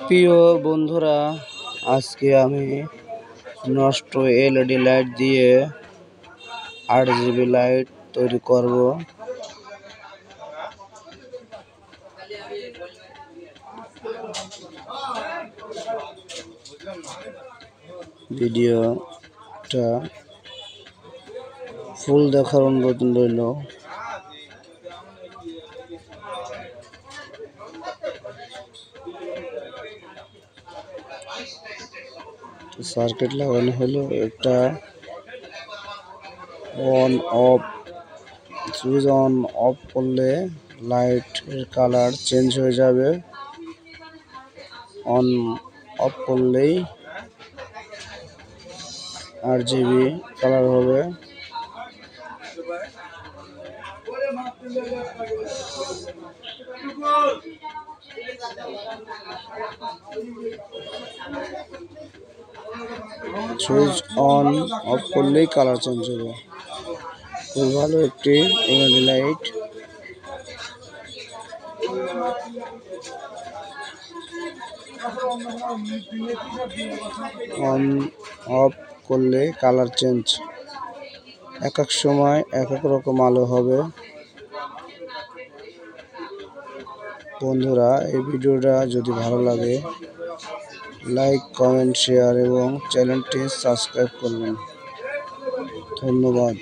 প্রিয় বন্ধুরা, আজকে আমি নষ্ট এলইডি লাইট দিয়ে 8 GB লাইট তৈরি করব। ভিডিওটা ফুল দেখার অনুরোধ রইল। সার্কিট লাগানো হলো, একটা on off switch on of করলে লাইটের কালার চেঞ্জ হয়ে যাবে। অন অফ করলেই RGB কালার হবে। সুইচ অন অফ করলেই কালার চেঞ্জ হবে। খুব ভালো একটি এলইডি লাইট। অন অফ করলে কালার চেঞ্জ, এক এক সময় এক এক রকম আলো হবে। বন্ধুরা, এই ভিডিওটা যদি ভালো লাগে লাইক, কমেন্ট, শেয়ার এবং চ্যানেলটি সাবস্ক্রাইব করবেন। ধন্যবাদ।